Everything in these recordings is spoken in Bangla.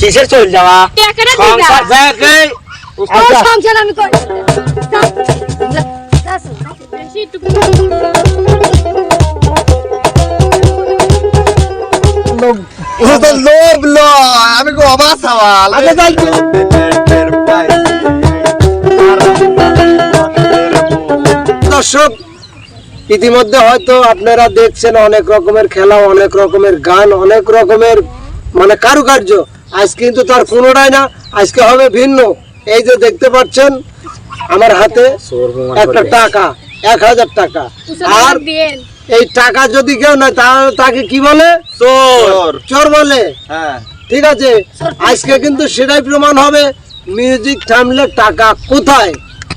কিসের চল যাওয়া সংসার আমি করি লোভ লো আমি কো অবাক সওয়াল দর্শক ইতিমধ্যে হয়তো আপনারা দেখছেন অনেক রকমের খেলা, অনেক রকমের গান, অনেক রকমের মানে কারুকার্য। আজ কিন্তু তার কোনোটাই না, আজকে হবে ভিন্ন। এই যে দেখতে পাচ্ছেন আমার হাতে একটা টাকা, 1000 টাকা। আর এই টাকা যদি কেউ না তাকে কি বলে? চোর। চোর বলে। ঠিক আছে, আজকে কিন্তু সেটাই প্রমাণ হবে মিউজিক থামলে টাকা কোথায়।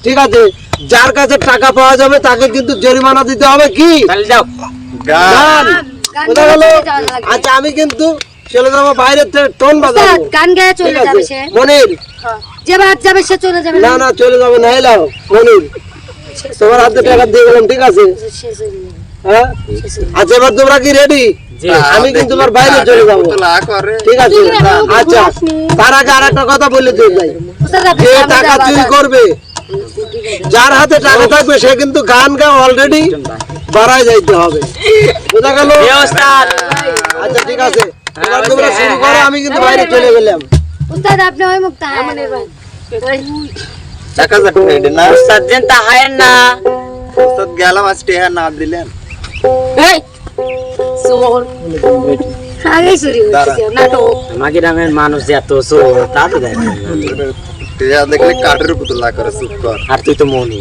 ঠিক আছে, যার কাছে টাকা পাওয়া যাবে তাকে কিন্তু জরিমানা দিতে হবে। কি গান কোথায় গেল? আচ্ছা আমি কিন্তু চলে যাবো বাইরে, টোন বাজাবো, গান গায়ে চলে যাবে সে। মনির যে বাদ যাবে সে চলে যাবে না? না চলে যাবে না। এলাও মনির, তোমার হাতে টাকা দিয়ে গেলাম। ঠিক আছে, হ্যাঁ আচ্ছা এবার তোমরা কি রেডি? আমি কিন্তু তোমার বাইরে চলে যাবো। ঠিক আছে, আচ্ছা তার আগে আর একটা কথা বলে দিয়ে যাই, যে টাকা চুরি করবে, যার হাতে টাকা থাকবে সে কিন্তু গান গা অলরেডি বাড়ায় যাইতে হবে। বুঝা গেল? আচ্ছা ঠিক আছে, এবার তোমরা শুরু করো, আমি কিন্তু বাইরে চলে গেলাম। উস্তাদ আপনি ওই মুক্তা আমাদের ভাই টাকা যাবে না উস্তাদ দেন তা হায়ের না। উস্তাদ গেলাম আজ টেহা না দিলেন। এই সোর আগে চুরি হচ্ছে নাটক। আমাকে গ্রামের মানুষ যে এত চোর তা তো দেখ না। টেহা দেখলে কাঠের পুতুলা করে, চুপ কর। আর তুই তো মনি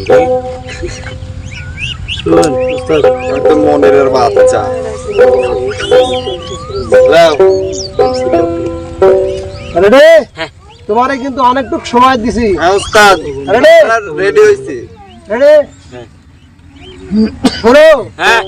শুন উস্তাদ, তো মনের বাচ্চা রেডি? তোমারে কিন্তু অনেকটুক সময় দিছি। হ্যাঁ উস্তাদ রেডি হইছি। রেডি? হ্যাঁ শুরু। হ্যাঁ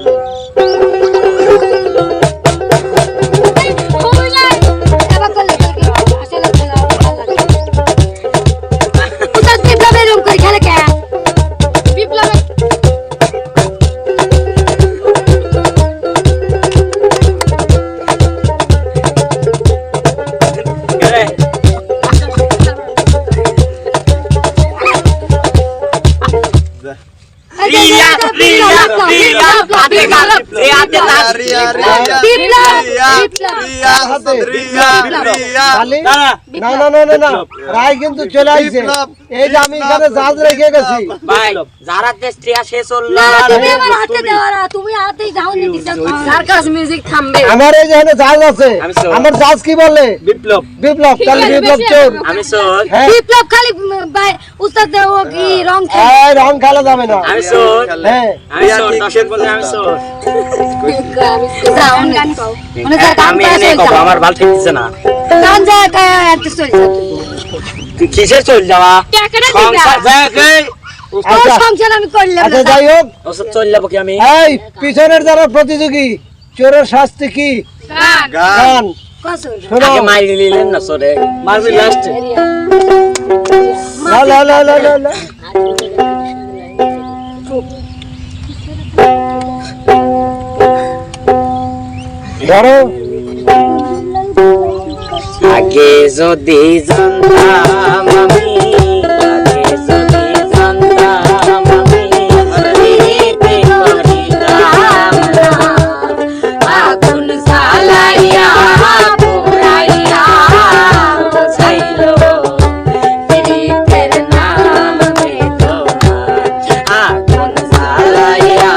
রায় কিন্তু চলে আসছে। এই যে আমি এখানে জাজ রেখে গেছি ভাই, যারা দেশটিয়া শেষ হলো তুমি আমার হাতে দাও না, তুমি হাতেই দাও নি দিছ। সার্কাস মিউজিক থামবে। আমার এই যে এখানে জাজ আছে, আমার জাজ কি বলে? বিপ্লব। বিপ্লব, তাহলে বিপ্লব চোর। আমি চোর। বিপ্লব খালি ভাই উস্তাদ দেও কি রং খেলে? এই রং খেলা যাবে না। আমি চোর। হ্যাঁ আমি চোর, দর্শক বলে আমি চোর। গান গাও মানে তার গান আমি এনে কব, আমার ভাল ঠেকছে না। গান যা এত চল যা। তুই কিসের চল যাওয়া? টাকাটা দিবা। সংসার যাকে আচ্ছা সংসার আমি করলাম। আচ্ছা যাই হোক, ওসব চল যাব কি আমি? এই পিছনের যারা প্রতিযোগী, চোরের শাস্তি কি? গান। কসুর শোনো, আগে মাইরি নিলেন না চোরে, মারবি লাস্টে। লা লা লা লা লা লা। ধরো। আগে যদি জানতাম আমি, আগে যদি জানতাম আমি, প্রেমে করিতাম না। আগুন জ্বালাইয়া পোড়াইয়া বোঝাইলো প্রীতের নাম বেদনা। আগুন জ্বালাইয়া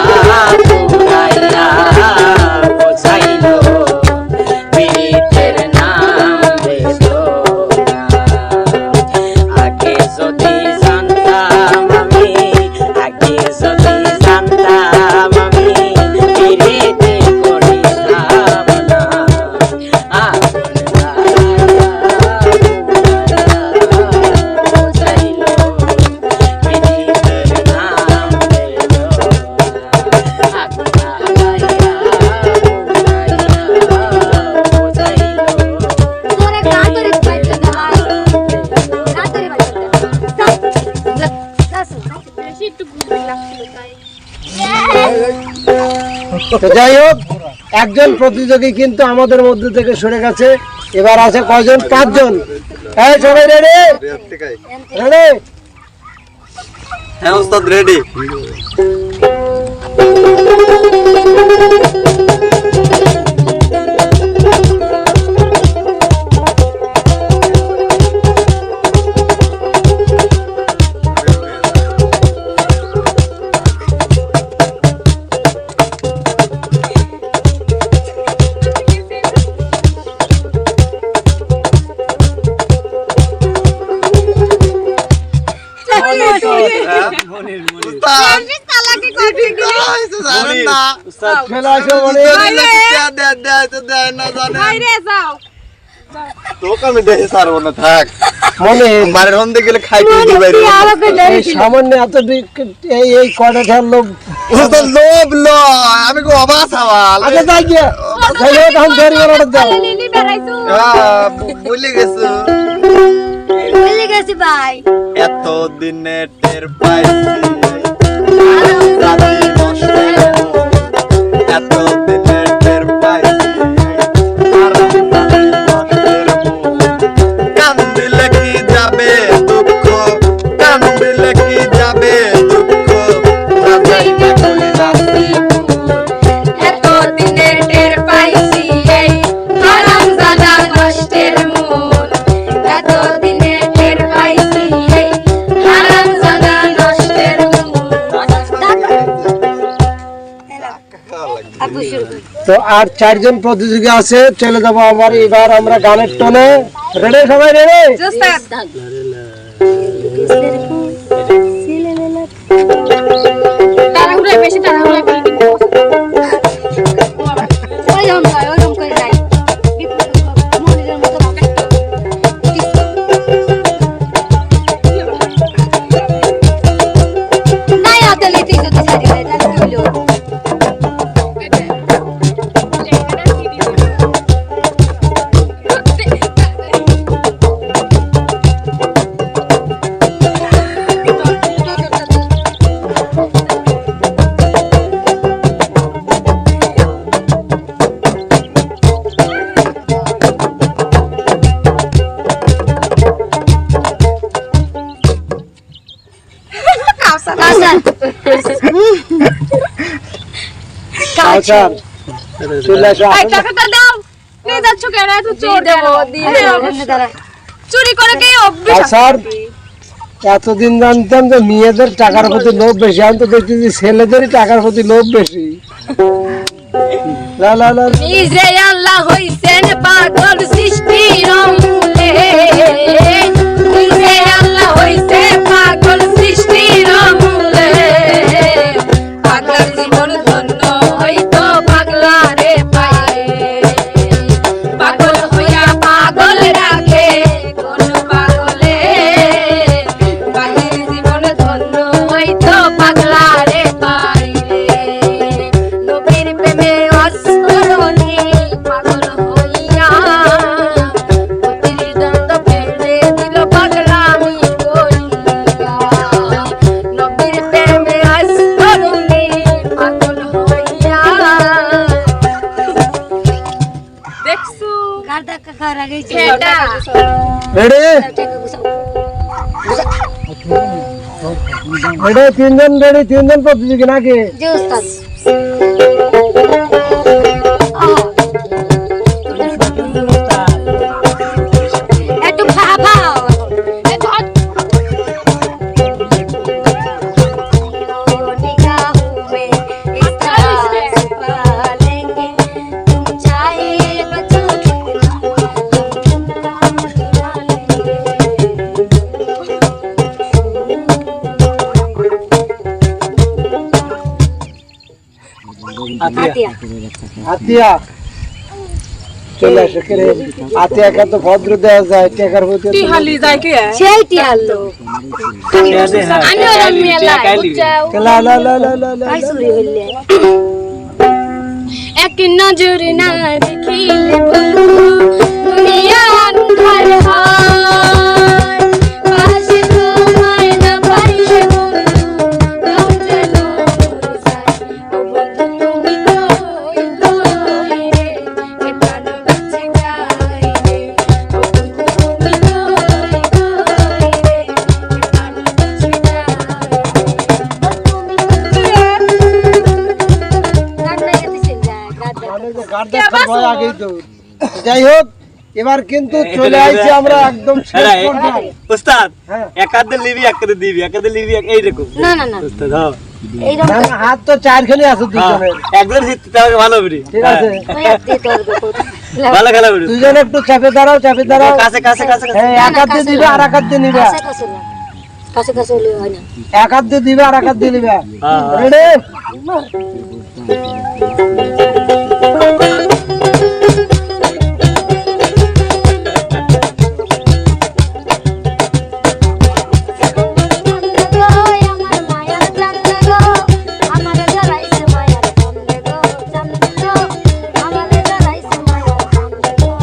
পোড়াইয়া বোঝাইলো প্রীতের নাম বেদনা। আগে তো যাই হোক, একজন প্রতিযোগী কিন্তু আমাদের মধ্যে থেকে সরে গেছে। এবার আছে কয়জন? 5 জন। এই সবাই রেডি? রেডি? হ্যাঁ ওস্তাদ রেডি। সামান্য এত এই কয়টা খেয়াল লোভ আমি অবাক সওয়াল আগে যাই গিয়া যাই হোক এখন দেরি করে দাও ভুলে গেছো ভুলে গেছি ভাই। এত দিনে টের পাইছি এত দিনে টের পাইছি কান্দিলে কি যাবে দুঃখ কান্দিলে কি যাবে দুঃখ এত দিনে টের পাইছি এই হারামজাদা নষ্টের মূল। এত দিনে টের পাইছি এই হারামজাদা নষ্টের মূল। তো আর 4 জন প্রতিযোগী আছে, চলে যাবো আমার। এবার আমরা গানের টনে রেডি? সবাই রেডি? তাড়াহুড়া বেশি তাড়াহুড়া করি কিন্তু ওইরকম নয়, ওইরকম করে যাই মনিরের মতো নাই হাতে লিখি যদি সারি দেয় তাহলে কি হলো? আচ্ছা চলে আসো। টাকাটা দাও, নিয়ে যাচ্ছ কেন? এত চোর দেবো চুরি করে কে অভ্যাস। স্যার এতদিন জানতাম যে মেয়েদের টাকার প্রতি লোভ বেশি, আমি তো দেখতেছি ছেলেদেরই টাকার প্রতি লোভ বেশি। লা লা লা নিজে আল্লাহ হইছেন পাগল সৃষ্টির মূলে, নিজে আল্লাহ হইছে পাগল সৃষ্টির মূলে। পাগলার জীবন ধন্য হইতো পাগলারে পাইলে, পাগল হইয়া পাগল রাখে কোন পাগলে। পাগলের জীবন ধন্য হইতো পাগলারে পাইলে। নবীর প্রেমে অস্করণে পাগল হইয়া পতির দন্ত ফেলে দিল পাগলামি করিয়া। নবীর প্রেমে অস্করণে পাগল হইয়া। দেখছো গাড়দা কাকা রাগেছে এটা রেডি? রেডি? 3 জন রেডি? 3 জন প্রতিযোগী নাকি? যে উস্তাদ একটু ভাবা আতিয়া চলে আসো। কে রে? আতিয়াকে তো ভদ্র দেওয়া যায়, টাকার প্রতি সেইটি আলো আমি ওরম মেলা বুঝাও লা লা লা লা লা লা। কাই চুরি হইলে এক নজর না দেখিলে বন্ধু দুনিয়া আন্ধার হয়। পাশে তোমায় না পাইলে বন্ধু দম যেন মরে যায়। ও বন্ধু তুমি তো গাড় দেখার ভয় আগেই তো। যাই হোক, এবার কিন্তু চলে আইছি আমরা একদম শেষ পর্যায়ে। উস্তাদ হ্যাঁ। এক হাতে লিবি এক হাতে দিবি এক হাতে লিবি এইরকম না না না উস্তাদ হ্যাঁ এইরকম না, না, হাত তো চারখানি আছে দুজনের। একজন জিততে তাহলে ভালো হবে ঠিক আছে, ওই হাত দিয়ে তোর ভালো খেলা হবে দুজন একটু চাপে দাঁড়াও, চাপে দাঁড়াও। কাছে কাছে কাছে কাছে। হ্যাঁ, এক হাত দিয়ে দিবে আর এক হাত দিয়ে নিবে। কাছে কাছে না কাছে কাছে হলে হয় না এক হাত দিয়ে দিবে আর এক হাত দিয়ে নিবে। হ্যাঁ। রেডি? আমার মায়ার চাঁদ গো আমার জড়াইছে মায়ার চাঁদ গো চাঁদ গো আমার জড়াইছে মায়ার চাঁদ গো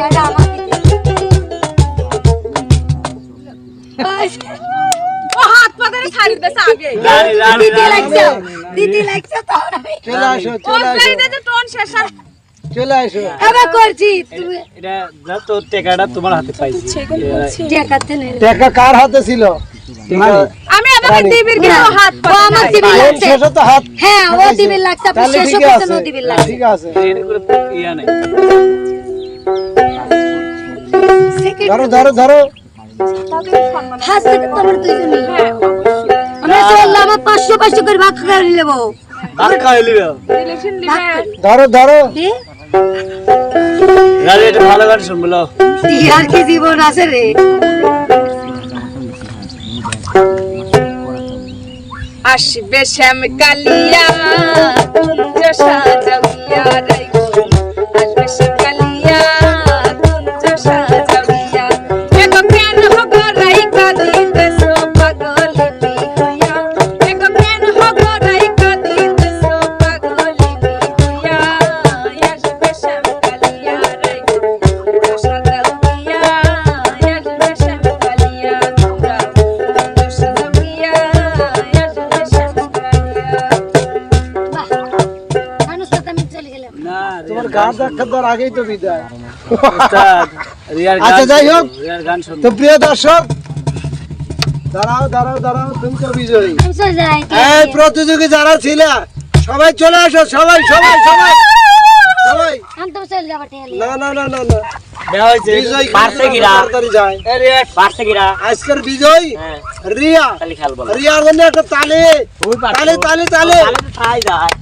এটা আমার ও হাত পা ধরে ছাড়ি দিতেছে আগে রানী রানী দিদি রানী লাগছে দিদি লাগছে তো আমি চলে আসো, ও চলে আসো, সাইডে যে টোন শেষ আর চলে আসো। এবার করছি তুমি এটা যা তোর টেকাটা তোমার হাতে পাইছি টাকাতে নেই টাকা কার হাতে ছিল? আমি আমাকে দিবির কিন্তু হাত পা ও আমার দিবির এর লাগছে শেষে তো হাত হ্যাঁ ও দিবির লাগছে আপনি তাহলে শেষ ঠিক করছেন আছে, ও দিবির লাগছে ঠিক আছে। এরকম ইয়া নাই ধরো ধরো ধরো। ফার্স্ট থেকে তোমার দুইজনই আমরা চললাম 500 500 করে ভাগ করে নেব আর খাইলি রিলেশন দিবে ধরো ধরো। কি রানী এটা ভালো গান শুন বলো আর কি জীবন আছে রে আসবে শ্যাম কালিয়া কুঞ্জ সাজাইয়া রাইখো আসবে শ্যাম কালিয়া কুঞ্জ সাজাইয়া এগো কেন হগো রাইকা দিতেছো পাগলি বিহুয়া এগো কেন হগো রাইকা দিতেছো পাগলি বিহুয়া আসবে শ্যাম কালিয়া রাইখো কুঞ্জ সাজাইয়া আসবে শ্যাম কালিয়া কুঞ্জ সাজাইয়া আসবে শ্যাম কালিয়া মানুষ তো আমি চলে গেলাম না তোমার গান দেখার দেওয়ার আগেই তো বিদায়। উস্তাদ রিয়ার গান আচ্ছা, যাই হোক। রিয়ার গান শুন তো প্রিয় দর্শক, দাঁড়াও দাঁড়াও দাঁড়াও, তুমি তো বিজয়ী। আমি চলে যাই এই প্রতিযোগী যারা ছিল সবাই চলে আসো, সবাই সবাই সবাই সবাই। আমি তো চলে যাবো ঠেলে না না না না না, দেওয়া হয়েছে বিজয় পারছে কিরা তাড়াতাড়ি যায়। এ রিয়া পারছে কিরা আজকের বিজয় হ্যাঁ রিয়া। খালি খেল বলো রিয়ার জন্য একটা তালি, ওই পারছে তালি তালি তালি। আমি তো ঠাই যায়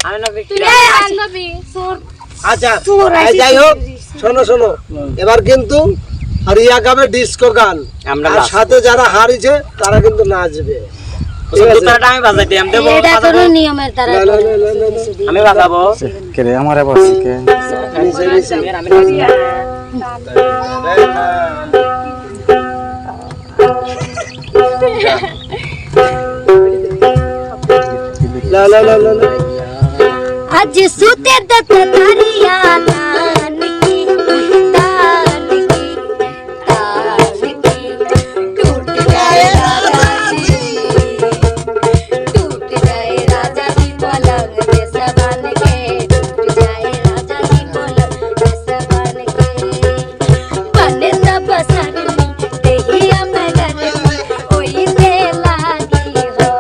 আমি না তুই কিরা আনবি সোর আচ্ছা, চোর এই আইছে, যাই হোক, চোর। শোনো শোনো, এবার কিন্তু রিয়া গাবে ডিস্কো গান, আমরা আর নাচবো। সাথে যারা হারিয়েছে তারা কিন্তু নাচবে। ঠিক আছে? দুটাটা আমি বাজাইতে আমি দেবো এটা কোনো নিয়মের দ্বারা না, না, না, না, না, না। আমি বাজাবো কে আমারে বলছি কে নিচে, নিচে। আমি বাজাবো। না না না না না। आज सुते दत तारिया तान की तान की टूट जाए राजा जी पलंग जैसा बन के टूट जाए राजा जी पलंग जैसा बन के बने तब सरनी देहिया में गरमी ओई से लागी हो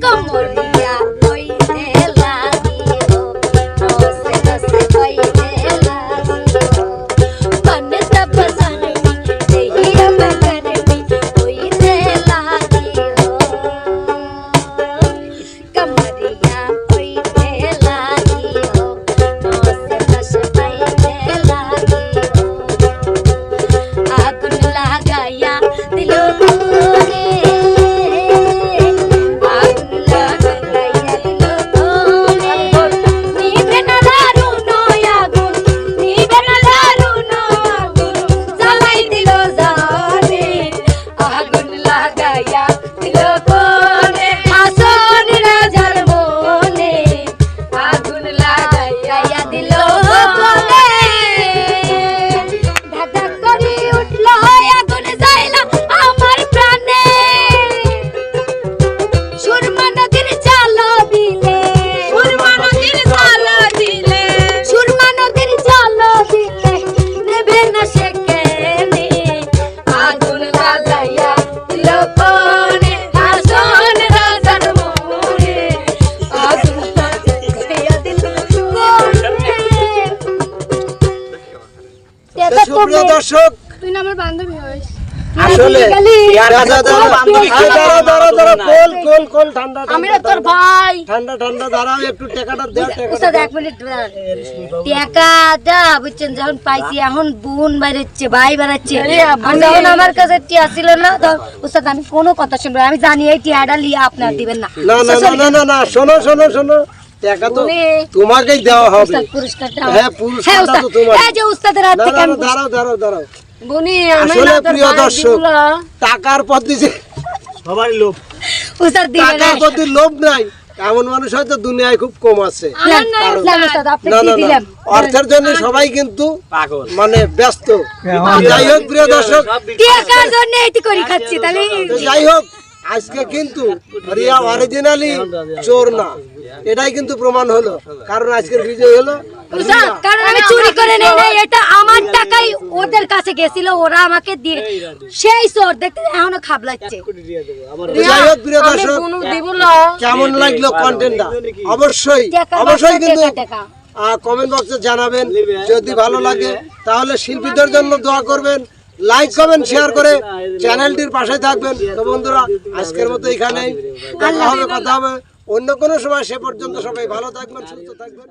कमरिया ओई से लागी हो প্রিয় দর্শক, তুই না আমার বান্ধবী হইস। আসলে কোল ঠান্ডা আমি না তোর ভাই। ঠান্ডা ঠান্ডা দাঁড়াও, একটু টাকাটা দেও। উস্তাদ 1 মিনিট টাকাটা বুঝছেন যখন পাইছি এখন বোন বাইরেছে ভাই বেড়াচ্ছে আর যখন আমার কাছে টিয়া ছিল না উস্তাদ আমি কোনো কথা শুনবো না। আমি জানি এই টিয়াটা লিয়ে আপনার দিবেন না না না না না না না, শোনো শোনো শোনো, টাকা তো তোমাকেই দেওয়া হবে। উস্তাদ পুরস্কারটা হ্যাঁ, হ্যাঁ পুরস্কারটা উস্তাদ তো তোমার। এই যে উস্তাদের হাত না থেকে না আমি না, দাঁড়াও দাঁড়াও দাঁড়াও। বুনি আসলে প্রিয় দর্শক, টাকার প্রতি যে সবারই লোভ। উস্তাদ দিবেন টাকার প্রতি লোভ নাই এমন মানুষ হয়তো দুনিয়ায় খুব কম আছে। উস্তাদ আপনি না কি না না, দিলেন অর্থের জন্য সবাই কিন্তু পাগল। মানে ব্যস্ত। যাই হোক প্রিয় দর্শক, টাকার জন্য এটি করি খাচ্ছি তাহলে তো যাই হোক, আজকে কিন্তু রিয়া অরিজিনালি চোর না, এটাই কিন্তু প্রমাণ হলো, কারণ আজকের বিজয় হলো রিয়া। কারণ আমি চুরি করে নেই নাই, এটা আমার টাকাই ওদের কাছে গেছিল, ওরা আমাকে দিয়ে সেই চোর দেখতে এখনো খাবলাচ্ছে। তো যাই হোক প্রিয় দর্শক, কেমন লাগলো কন্টেন্টটা অবশ্যই অবশ্যই কিন্তু টাকা কমেন্ট বক্সে জানাবেন। যদি ভালো লাগে তাহলে শিল্পীদের জন্য দোয়া করবেন, লাইক কমেন্ট শেয়ার করে চ্যানেলটির পাশে থাকবেন। তো বন্ধুরা, আজকের মতো এখানেই, কথা হবে অন্য কোনো সময়। সে পর্যন্ত সবাই ভালো থাকবেন, সুস্থ থাকবেন।